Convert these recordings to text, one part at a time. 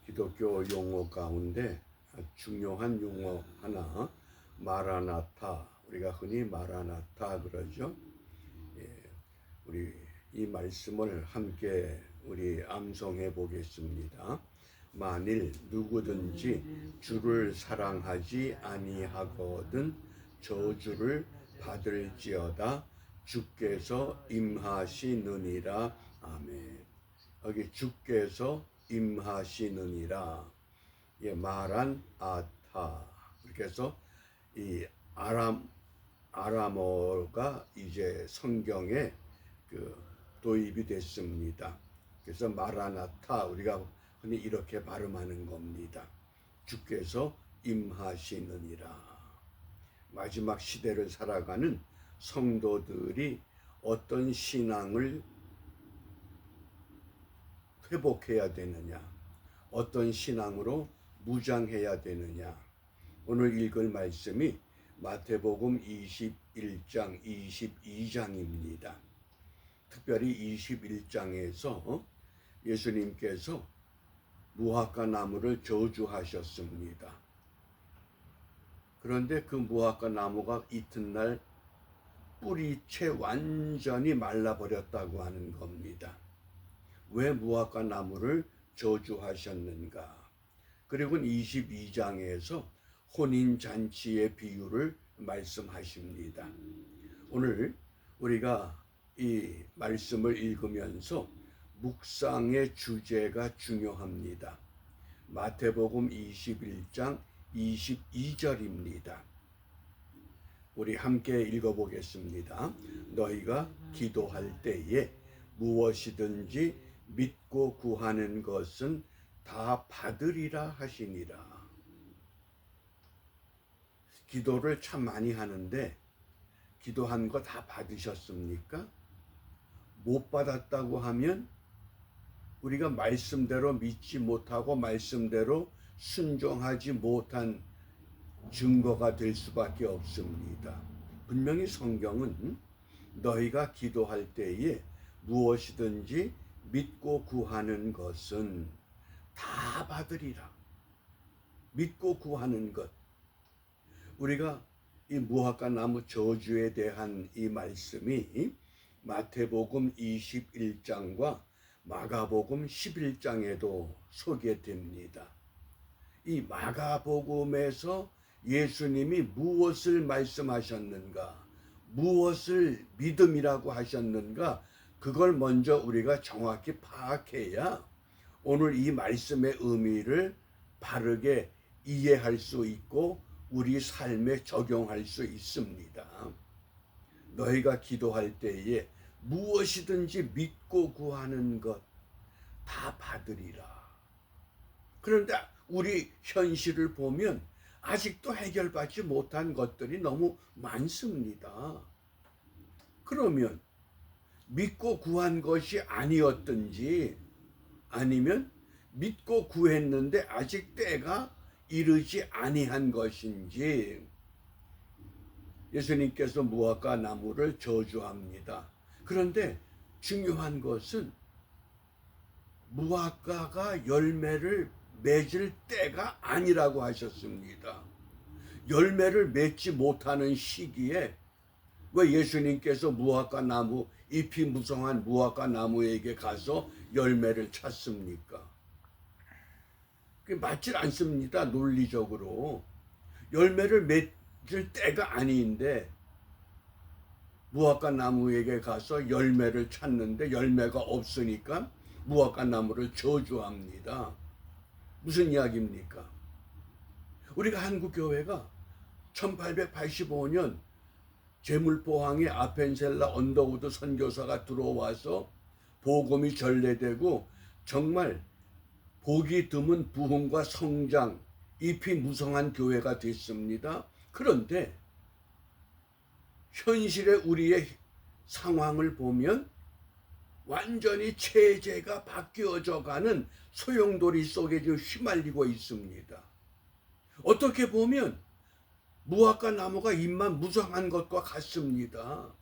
기독교 용어 가운데 중요한 용어 하나, 마라나타. 우리가 흔히 마라나타 그러죠. 예, 우리 이 말씀을 함께 우리 암송해 보겠습니다. 만일 누구든지 주를 사랑하지 아니하거든 저주를 받을지어다. 주께서 임하시느니라. 아멘. 여기 주께서 임하시느니라. 예, 마란 아타. 그래서 이 아람어가 이제 성경에 도입이 됐습니다. 그래서 마라나타 우리가 흔히 이렇게 발음하는 겁니다. 주께서 임하시느니라. 마지막 시대를 살아가는 성도들이 어떤 신앙을 회복해야 되느냐, 어떤 신앙으로 무장해야 되느냐. 오늘 읽을 말씀이 마태복음 21장 22장입니다. 특별히 21장에서 예수님께서 무화과 나무를 저주하셨습니다. 그런데 그 무화과 나무가 이튿날 뿌리채 완전히 말라버렸다고 하는 겁니다. 왜 무화과 나무를 저주하셨는가? 그리고 22장에서 혼인잔치의 비유를 말씀하십니다. 오늘 우리가 이 말씀을 읽으면서 묵상의 주제가 중요합니다. 마태복음 21장 22절입니다. 우리 함께 읽어보겠습니다. 너희가 기도할 때에 무엇이든지 믿고 구하는 것은 다 받으리라 하시니라. 기도를 참 많이 하는데 기도한 거 다 받으셨습니까? 못 받았다고 하면 우리가 말씀대로 믿지 못하고 말씀대로 순종하지 못한 증거가 될 수밖에 없습니다. 분명히 성경은 너희가 기도할 때에 무엇이든지 믿고 구하는 것은 다 받으리라. 믿고 구하는 것. 우리가 이 무화과 나무 저주에 대한 이 말씀이 마태복음 21장과 마가복음 11장에도 소개됩니다. 이 마가복음에서 예수님이 무엇을 말씀하셨는가, 무엇을 믿음이라고 하셨는가, 그걸 먼저 우리가 정확히 파악해야 오늘 이 말씀의 의미를 바르게 이해할 수 있고 우리 삶에 적용할 수 있습니다. 너희가 기도할 때에 무엇이든지 믿고 구하는 것 다 받으리라. 그런데 우리 현실을 보면 아직도 해결받지 못한 것들이 너무 많습니다. 그러면 믿고 구한 것이 아니었든지 아니면 믿고 구했는데 아직 때가 이르지 아니한 것인지. 예수님께서 무화과 나무를 저주합니다. 그런데 중요한 것은 무화과가 열매를 맺을 때가 아니라고 하셨습니다. 열매를 맺지 못하는 시기에 왜 예수님께서 무화과 나무, 잎이 무성한 무화과 나무에게 가서 열매를 찾습니까? 그게 맞질 않습니다. 논리적으로. 열매를 맺을 때가 아닌데 무화과 나무에게 가서 열매를 찾는데 열매가 없으니까 무화과 나무를 저주합니다. 무슨 이야기입니까? 우리가 한국교회가 1885년 제물포항에 아펜셀라 언더우드 선교사가 들어와서 복음이 전래되고 정말 복이 드문 부흥과 성장, 잎이 무성한 교회가 됐습니다. 그런데 현실의 우리의 상황을 보면 완전히 체제가 바뀌어져 가는 소용돌이 속에 지금 휘말리고 있습니다. 어떻게 보면 무화과 나무가 잎만 무성한 것과 같습니다.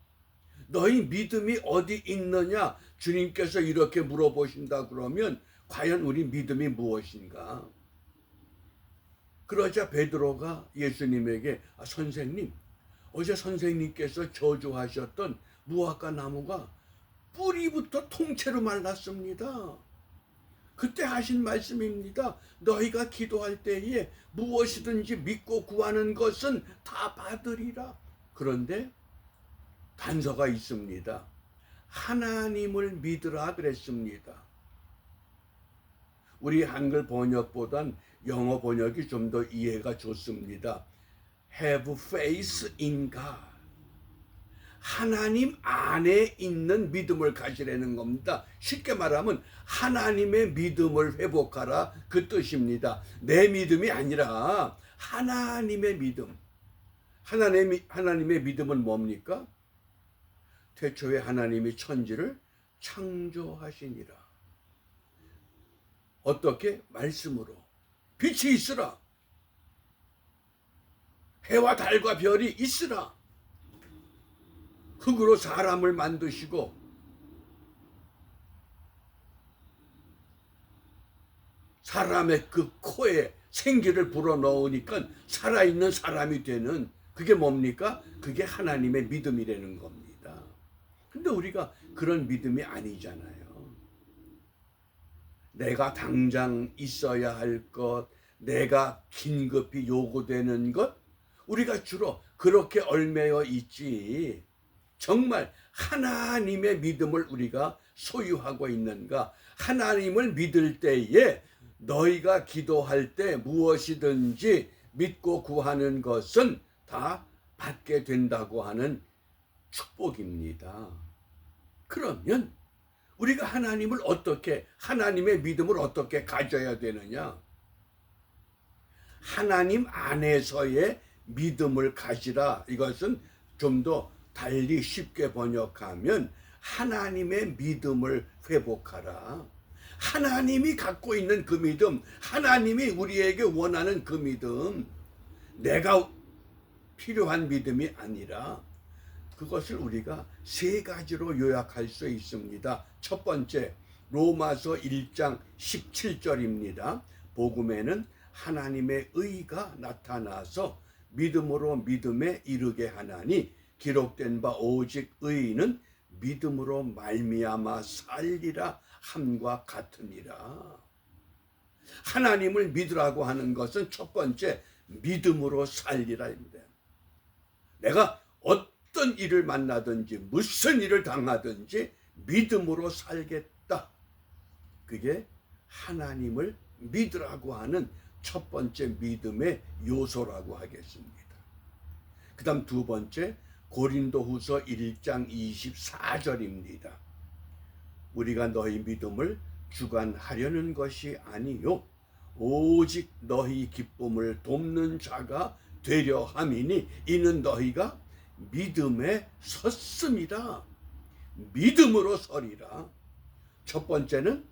너희 믿음이 어디 있느냐? 주님께서 이렇게 물어보신다 그러면 과연 우리 믿음이 무엇인가? 그러자 베드로가 예수님에게 선생님, 어제 선생님께서 저주하셨던 무화과 나무가 뿌리부터 통째로 말랐습니다. 그때 하신 말씀입니다. 너희가 기도할 때에 무엇이든지 믿고 구하는 것은 다 받으리라. 그런데 단서가 있습니다. 하나님을 믿으라 그랬습니다. 우리 한글 번역보단 영어 번역이 좀 더 이해가 좋습니다. Have faith in God. 하나님 안에 있는 믿음을 가지라는 겁니다. 쉽게 말하면 하나님의 믿음을 회복하라 그 뜻입니다. 내 믿음이 아니라 하나님의 믿음. 하나님의 믿음은 뭡니까? 태초에 하나님이 천지를 창조하시니라. 어떻게? 말씀으로. 빛이 있으라. 해와 달과 별이 있으라. 흙으로 사람을 만드시고 사람의 그 코에 생기를 불어넣으니까 살아있는 사람이 되는 그게 뭡니까? 그게 하나님의 믿음이라는 겁니다. 근데 우리가 그런 믿음이 아니잖아요. 내가 당장 있어야 할 것, 내가 긴급히 요구되는 것, 우리가 주로 그렇게 얽매여 있지. 정말 하나님의 믿음을 우리가 소유하고 있는가? 하나님을 믿을 때에 너희가 기도할 때 무엇이든지 믿고 구하는 것은 다 받게 된다고 하는 축복입니다. 그러면 우리가 하나님의 믿음을 어떻게 가져야 되느냐? 하나님 안에서의 믿음을 가지라. 이것은 좀 더 달리 쉽게 번역하면 하나님의 믿음을 회복하라. 하나님이 갖고 있는 그 믿음, 하나님이 우리에게 원하는 그 믿음, 내가 필요한 믿음이 아니라 그것을 우리가 세 가지로 요약할 수 있습니다. 첫 번째, 로마서 1장 17절입니다. 복음에는 하나님의 의가 나타나서 믿음으로 믿음에 이르게 하나니 기록된 바 오직 의인은 믿음으로 말미암아 살리라 함과 같으니라. 하나님을 믿으라고 하는 것은 첫 번째 믿음으로 살리라입니다. 내가 어떤 일을 만나든지 무슨 일을 당하든지 믿음으로 살겠다. 그게 하나님을 믿으라고 하는 첫 번째 믿음의 요소라고 하겠습니다. 그 다음 두 번째, 고린도후서 1장 24절입니다. 우리가 너희 믿음을 주관하려는 것이 아니요 오직 너희 기쁨을 돕는 자가 되려 함이니 이는 너희가 믿음에 섰습니다. 믿음으로 서리라. 첫 번째는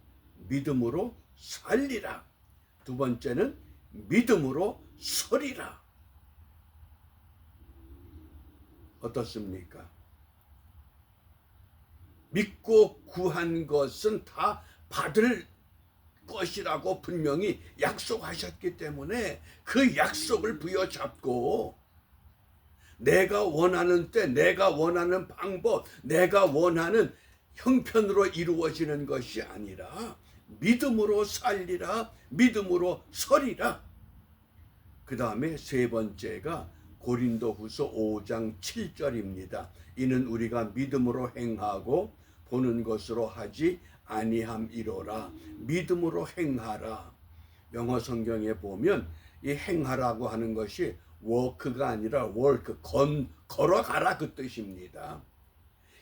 믿음으로 살리라. 두 번째는 믿음으로 서리라. 어떻습니까? 믿고 구한 것은 다 받을 것이라고 분명히 약속하셨기 때문에 그 약속을 부여잡고 내가 원하는 때, 내가 원하는 방법, 내가 원하는 형편으로 이루어지는 것이 아니라 믿음으로 살리라, 믿음으로 서리라. 그 다음에 세 번째가 고린도후서 5장 7절입니다. 이는 우리가 믿음으로 행하고 보는 것으로 하지 아니함이로라. 믿음으로 행하라. 영어 성경에 보면 이 행하라고 하는 것이 워크가 아니라 월크, 걸어가라 그 뜻입니다.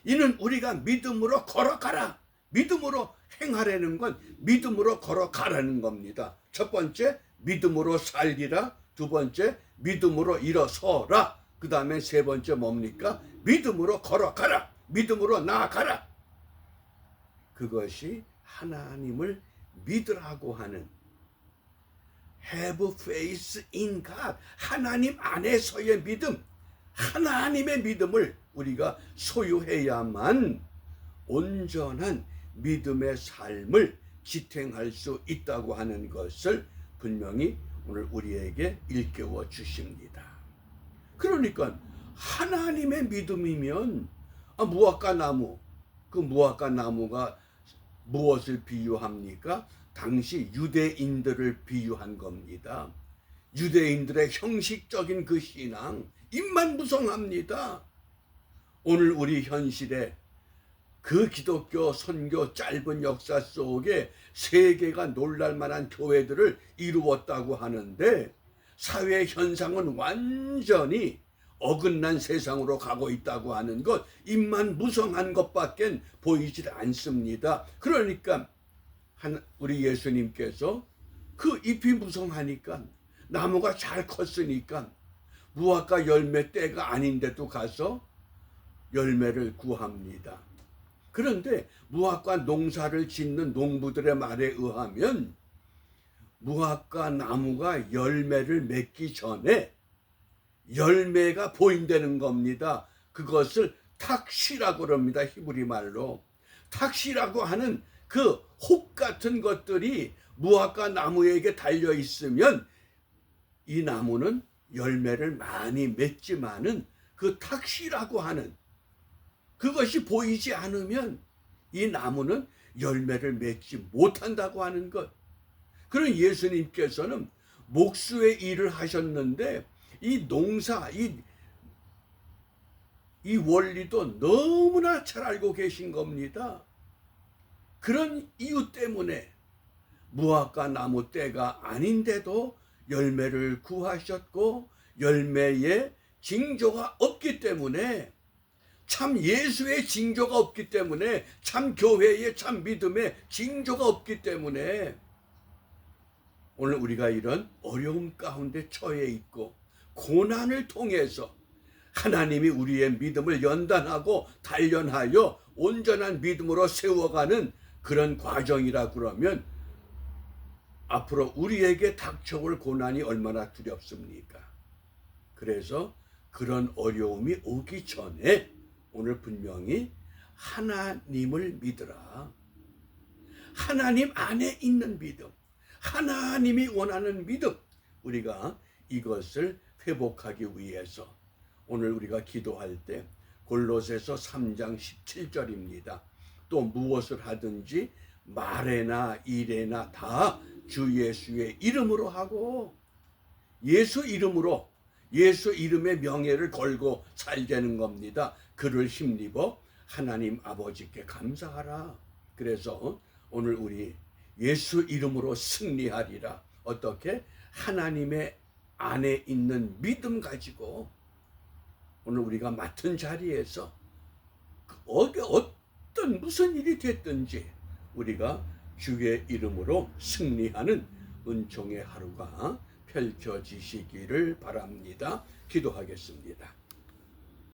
이는 우리가 믿음으로 걸어가라. 믿음으로 행하라는 건 믿음으로 걸어가라는 겁니다. 첫 번째, 믿음으로 살리라. 두 번째, 믿음으로 일어서라. 그 다음에 세 번째 뭡니까? 믿음으로 걸어가라. 믿음으로 나아가라. 그것이 하나님을 믿으라고 하는 have faith in God. 하나님 안에서의 믿음, 하나님의 믿음을 우리가 소유해야만 온전한 믿음의 삶을 지탱할 수 있다고 하는 것을 분명히 오늘 우리에게 일깨워 주십니다. 그러니까 하나님의 믿음이면 무화과 나무, 그 무화과 나무가 무엇을 비유합니까? 당시 유대인들을 비유한 겁니다. 유대인들의 형식적인 그 신앙, 입만 무성합니다. 오늘 우리 현실에 그 기독교 선교 짧은 역사 속에 세계가 놀랄만한 교회들을 이루었다고 하는데 사회 현상은 완전히 어긋난 세상으로 가고 있다고 하는 것, 입만 무성한 것밖엔 보이질 않습니다. 그러니까 우리 예수님께서 그 잎이 무성하니까 나무가 잘 컸으니까 무화과 열매 때가 아닌데도 가서 열매를 구합니다. 그런데 무화과 농사를 짓는 농부들의 말에 의하면 무화과 나무가 열매를 맺기 전에 열매가 보인다는 겁니다. 그것을 탁시라고 그럽니다. 히브리 말로. 탁시라고 하는 그 혹 같은 것들이 무화과 나무에게 달려 있으면 이 나무는 열매를 많이 맺지만은 그 탁시라고 하는 그것이 보이지 않으면 이 나무는 열매를 맺지 못한다고 하는 것. 그런 예수님께서는 목수의 일을 하셨는데 이 농사, 이 원리도 너무나 잘 알고 계신 겁니다. 그런 이유 때문에 무화과 나무 때가 아닌데도 열매를 구하셨고 열매에 징조가 없기 때문에 참 예수의 징조가 없기 때문에 참 교회의 참 믿음의 징조가 없기 때문에 오늘 우리가 이런 어려움 가운데 처해 있고 고난을 통해서 하나님이 우리의 믿음을 연단하고 단련하여 온전한 믿음으로 세워가는 그런 과정이라 그러면 앞으로 우리에게 닥쳐올 고난이 얼마나 두렵습니까? 그래서 그런 어려움이 오기 전에 오늘 분명히 하나님을 믿으라. 하나님 안에 있는 믿음, 하나님이 원하는 믿음, 우리가 이것을 회복하기 위해서 오늘 우리가 기도할 때 골로새서 3장 17절입니다. 또 무엇을 하든지 말에나 일에나 다 주 예수의 이름으로 하고 예수 이름으로 예수 이름의 명예를 걸고 살자는 겁니다. 그를 힘입어 하나님 아버지께 감사하라. 그래서 오늘 우리 예수 이름으로 승리하리라. 어떻게? 하나님의 안에 있는 믿음 가지고 오늘 우리가 맡은 자리에서 어떤 무슨 일이 됐든지 우리가 주의 이름으로 승리하는 은총의 하루가 펼쳐지시기를 바랍니다. 기도하겠습니다.